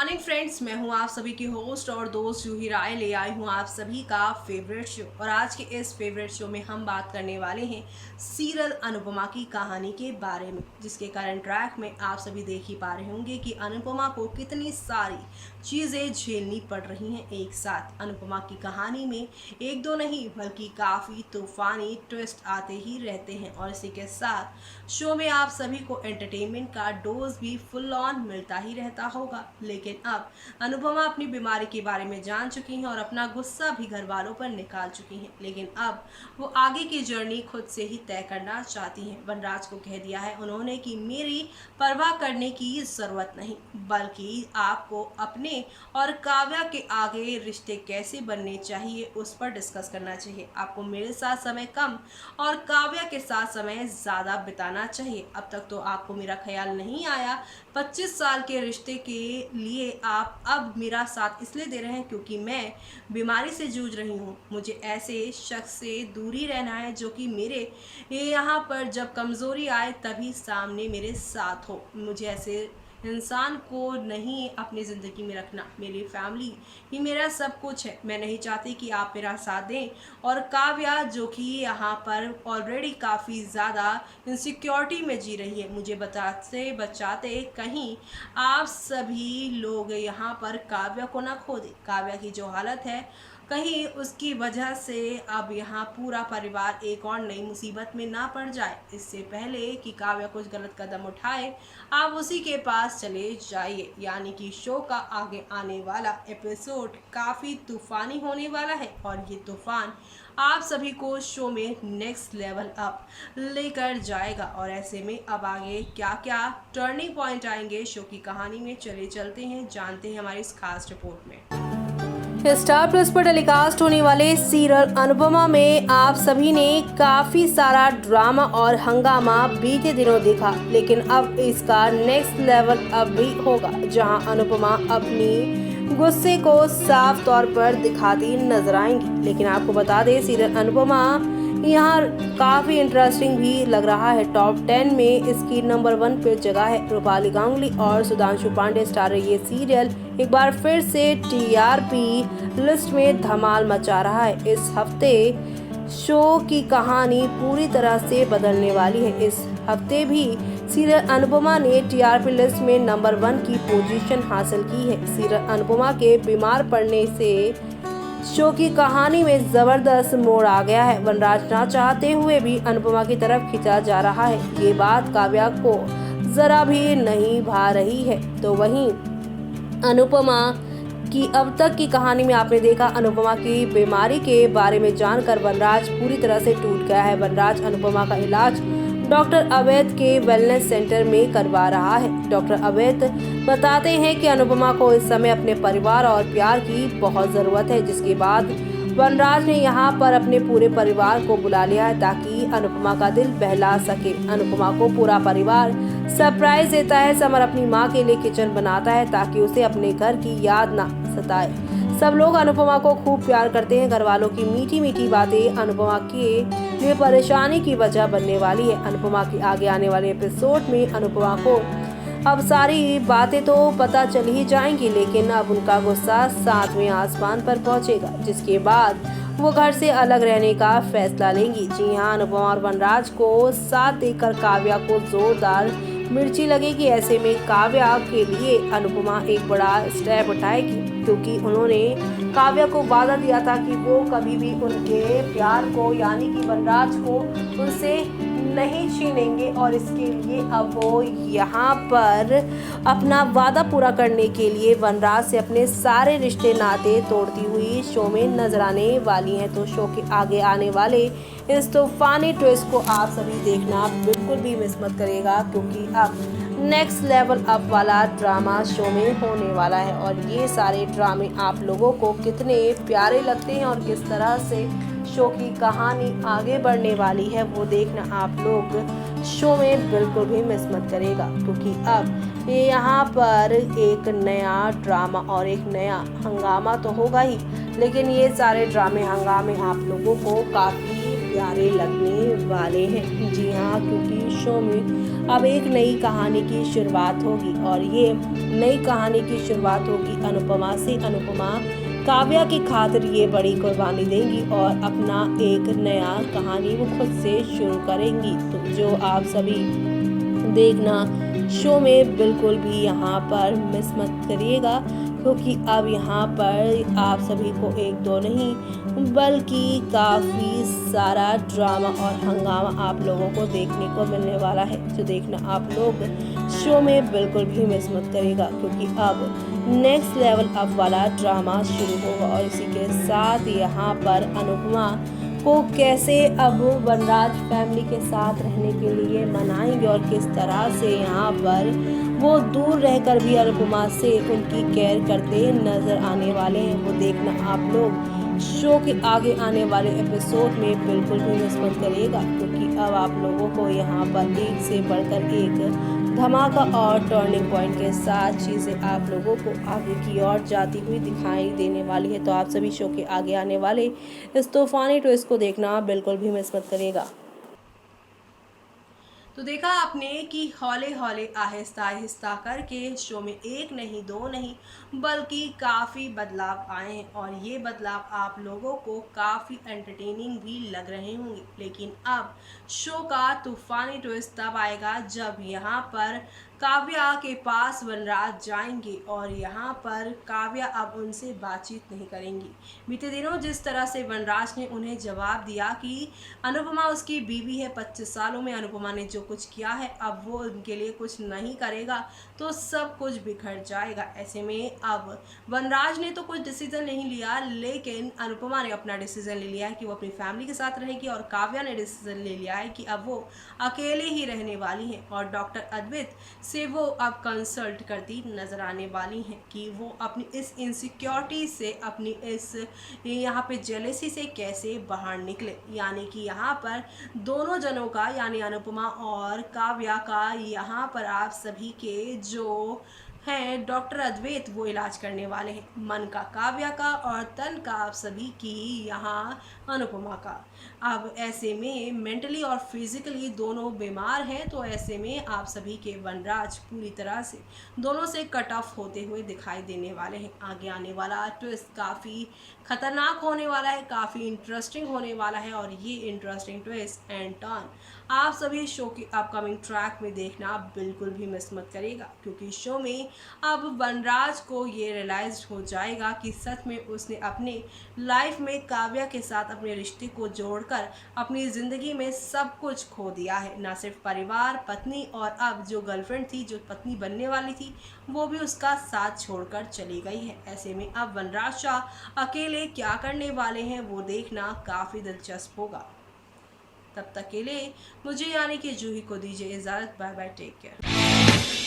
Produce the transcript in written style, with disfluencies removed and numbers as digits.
Morning friends, मैं हूं आप सभी की होस्ट और दोस्त जूही राय। ले आई हूं आप सभी का फेवरेट शो। और आज के इस फेवरेट शो में हम बात करने वाले हैं सीरियल अनुपमा की कहानी के बारे में, जिसके करंट ट्रैक में आप सभी देख ही पा रहे होंगे कि अनुपमा को कितनी सारी चीज़ें झेलनी पड़ रही हैं एक साथ। अनुपमा की कहानी में एक दो नहीं बल्कि काफ़ी तूफानी ट्विस्ट आते ही रहते हैं और इसी के साथ शो में आप सभी को एंटरटेनमेंट का डोज भी फुल ऑन मिलता ही रहता होगा। लेकिन अब अनुपमा अपनी बीमारी के बारे में जान चुकी हैं और अपना गुस्सा भी घर वालों पर निकाल चुकी हैं। लेकिन अब वो आगे की जर्नी खुद से ही तय करना चाहती हैं। वनराज को कह दिया है उन्होंने कि मेरी परवाह करने की ज़रूरत नहीं, बल्कि आपको अपने और काव्या के आगे रिश्ते कैसे बनने चाहिए उस पर डिस्कस करना चाहिए। आपको मेरे साथ समय कम और काव्या के साथ समय ज़्यादा बिताना चाहिए। अब तक तो आपको मेरा ख्याल नहीं आया। 25 साल के रिश्ते के लिए आप अब मेरा साथ इसलिए दे रहे हैं क्योंकि मैं बीमारी से जूझ रही हूँ। मुझे ऐसे शख्स से दूरी रहना है जो कि मेरे यहाँ पर जब कमज़ोरी आए तभी सामने मेरे साथ हो। मुझे ऐसे इंसान को नहीं अपनी ज़िंदगी में रखना। मेरी फैमिली ही मेरा सब कुछ है। मैं नहीं चाहती कि आप मेरा साथ दें। और काव्या जो कि यहाँ पर ऑलरेडी काफ़ी ज़्यादा इनसिक्योरिटी में जी रही है, मुझे बताते बचाते कहीं आप सभी लोग यहाँ पर काव्या को ना खो दें। काव्या की जो हालत है कहीं उसकी वजह से अब यहाँ पूरा परिवार एक और नई मुसीबत में ना पड़ जाए। इससे पहले कि काव्या कुछ गलत कदम उठाए, आप उसी के पास चले जाइए। यानी कि शो का आगे आने वाला एपिसोड काफ़ी तूफानी होने वाला है और ये तूफान आप सभी को शो में नेक्स्ट लेवल अप लेकर जाएगा। और ऐसे में अब आगे क्या क्या टर्निंग पॉइंट आएंगे शो की कहानी में, चले चलते हैं, जानते हैं हमारी इस खास रिपोर्ट में। स्टार प्लस पर टेलीकास्ट होने वाले सीरियल अनुपमा में आप सभी ने काफी सारा ड्रामा और हंगामा बीते दिनों देखा, लेकिन अब इसका नेक्स्ट लेवल अब भी होगा, जहां अनुपमा अपनी गुस्से को साफ तौर पर दिखाती नजर आएंगी। लेकिन आपको बता दें, सीरियल अनुपमा यहाँ काफी इंटरेस्टिंग भी लग रहा है। टॉप 10 में इसकी नंबर 1 पे जगह है। रूपाली गांगुली और सुधांशु पांडे स्टार ये सीरियल एक बार फिर से टीआरपी लिस्ट में धमाल मचा रहा है। इस हफ्ते शो की कहानी पूरी तरह से बदलने वाली है। इस हफ्ते भी सीरियल अनुपमा ने टीआरपी लिस्ट में नंबर 1 की पोजीशन हासिल की है। सीरियल अनुपमा के बीमार पड़ने से शो की कहानी में जबरदस्त मोड़ आ गया है। वनराज ना चाहते हुए भी अनुपमा की तरफ खींचा जा रहा है। ये बात काव्या को जरा भी नहीं भा रही है। तो वहीं अनुपमा की अब तक की कहानी में आपने देखा, अनुपमा की बीमारी के बारे में जानकर वनराज पूरी तरह से टूट गया है। वनराज अनुपमा का इलाज डॉक्टर अवैध के वेलनेस सेंटर में करवा रहा है। डॉक्टर अवैध बताते हैं कि अनुपमा को इस समय अपने परिवार और प्यार की बहुत ज़रूरत है, जिसके बाद वनराज ने यहाँ पर अपने पूरे परिवार को बुला लिया है ताकि अनुपमा का दिल बहला सके। अनुपमा को पूरा परिवार सरप्राइज देता है। समर अपनी माँ के लिए किचन बनाता है ताकि उसे अपने घर की याद ना सताए। सब लोग अनुपमा को खूब प्यार करते हैं। घर वालों की मीठी मीठी बातें अनुपमा के लिए परेशानी की वजह बनने वाली है। अनुपमा की आगे आने वाले एपिसोड में अनुपमा को अब सारी बातें तो पता चल ही जाएंगी, लेकिन अब उनका गुस्सा 7वें आसमान पर पहुंचेगा, जिसके बाद वो घर से अलग रहने का फैसला लेंगी। जी हाँ, अनुपमा और वनराज को साथ देकर काव्या को जोरदार मिर्ची लगेगी। ऐसे में काव्या के लिए अनुपमा एक बड़ा स्टेप उठाएगी, क्योंकि उन्होंने काव्या को वादा दिया था कि वो कभी भी उनके प्यार को यानी कि वनराज को उनसे नहीं छीनेंगे। और इसके लिए अब वो यहाँ पर अपना वादा पूरा करने के लिए वनराज से अपने सारे रिश्ते नाते तोड़ती हुई शो में नजर आने वाली हैं। तो शो के आगे आने वाले इस तूफानी ट्विस्ट को आप सभी देखना बिल्कुल भी मिस मत करिएगा, क्योंकि अब नेक्स्ट लेवल अप वाला ड्रामा शो में होने वाला है। और ये सारे ड्रामे आप लोगों को कितने प्यारे लगते हैं और किस तरह से शो की कहानी आगे बढ़ने वाली है, वो देखना आप लोग शो में बिल्कुल भी मिस मत करेगा, क्योंकि अब ये यहाँ पर एक नया ड्रामा और एक नया हंगामा तो होगा ही, लेकिन ये सारे ड्रामे हंगामे आप लोगों को काफ़ी प्यारे लगने वाले हैं। जी हाँ, क्योंकि शो में अब एक नई कहानी की शुरुआत होगी और ये नई कहानी की शुरुआत होगी अनुपमा से अनुपमा काव्या की खातिर ये बड़ी कुर्बानी देंगी और अपना एक नया कहानी वो खुद से शुरू करेंगी। तो जो आप सभी देखना शो में बिल्कुल भी यहाँ पर मिस मत करिएगा, क्योंकि अब यहाँ पर आप सभी को एक दो नहीं बल्कि काफ़ी सारा ड्रामा और हंगामा आप लोगों को देखने को मिलने वाला है। जो देखना आप लोग शो में बिल्कुल भी मिस मत करिएगा, क्योंकि अब नेक्स्ट लेवल अप वाला ड्रामा शुरू होगा। और इसी के साथ यहाँ पर अनुपमा को कैसे अब वनराज फैमिली के साथ रहने के लिए मनाएंगे और किस तरह से यहाँ पर वो दूर रहकर भी अनुपमा से उनकी केयर करते नजर आने वाले हैं, वो देखना आप लोग शो के आगे आने वाले एपिसोड में बिल्कुल भी मिस मत करिएगा, क्योंकि अब आप लोगों को यहाँ पर एक से बढ़कर एक धमाका और टर्निंग पॉइंट के साथ चीज़ें आप लोगों को आगे की ओर जाती हुई दिखाई देने वाली है। तो आप सभी शो के आगे आने वाले इस तूफानी ट्विस्ट को देखना बिल्कुल भी मिस मत करिएगा। तो देखा आपने कि हौले हौले आहिस्ता आहिस्ता करके शो में एक नहीं दो नहीं बल्कि काफ़ी बदलाव आए हैं और ये बदलाव आप लोगों को काफ़ी एंटरटेनिंग भी लग रहे होंगे। लेकिन अब शो का तूफानी ट्विस्ट तब आएगा जब यहाँ पर काव्या के पास वनराज जाएंगे और यहाँ पर काव्या अब उनसे बातचीत नहीं करेंगी। बीते दिनों जिस तरह से वनराज ने उन्हें जवाब दिया कि अनुपमा उसकी बीवी है, 25 सालों में अनुपमा ने जो कुछ किया है अब वो उनके लिए कुछ नहीं करेगा तो सब कुछ बिखर जाएगा। ऐसे में अब वनराज ने तो कुछ डिसीजन नहीं लिया, लेकिन अनुपमा ने अपना डिसीजन ले लिया है कि वो अपनी फैमिली के साथ रहेगी और काव्या ने डिसीजन ले लिया है कि अब वो अकेले ही रहने वाली हैं और डॉक्टर अद्वैत से वो अब कंसल्ट करती नज़र आने वाली हैं कि वो अपनी इस इनसिक्योरिटी से, अपनी इस यहाँ पे जेलेसी से कैसे बाहर निकले। यानी कि यहाँ पर दोनों जनों का, यानी अनुपमा और काव्या का, यहाँ पर आप सभी के जो हैं डॉक्टर अद्वैत वो इलाज करने वाले हैं, मन का काव्या का और तन का आप सभी की यहाँ अनुपमा का। अब ऐसे में मेंटली और फिजिकली दोनों बीमार हैं, तो ऐसे में आप सभी के वनराज पूरी तरह से दोनों से कट ऑफ होते हुए दिखाई देने वाले हैं। आगे आने वाला ट्विस्ट काफ़ी खतरनाक होने वाला है, काफ़ी इंटरेस्टिंग होने वाला है और ये इंटरेस्टिंग ट्विस्ट एंड टर्न आप सभी शो की अपकमिंग ट्रैक में देखना बिल्कुल भी मिस मत करेगा, क्योंकि शो में अब वनराज को ये रियलाइज हो जाएगा कि सच में उसने अपने लाइफ में काव्या के साथ अपने रिश्ते को जोड़कर अपनी ज़िंदगी में सब कुछ खो दिया है। ना सिर्फ परिवार, पत्नी और अब जो गर्लफ्रेंड थी, जो पत्नी बनने वाली थी, वो भी उसका साथ छोड़कर चली गई है। ऐसे में अब वनराज शाह अकेले क्या करने वाले हैं वो देखना काफ़ी दिलचस्प होगा। तब तक के लिए मुझे यानी कि जूही को दीजिए इजाज़त। Bye bye, take care.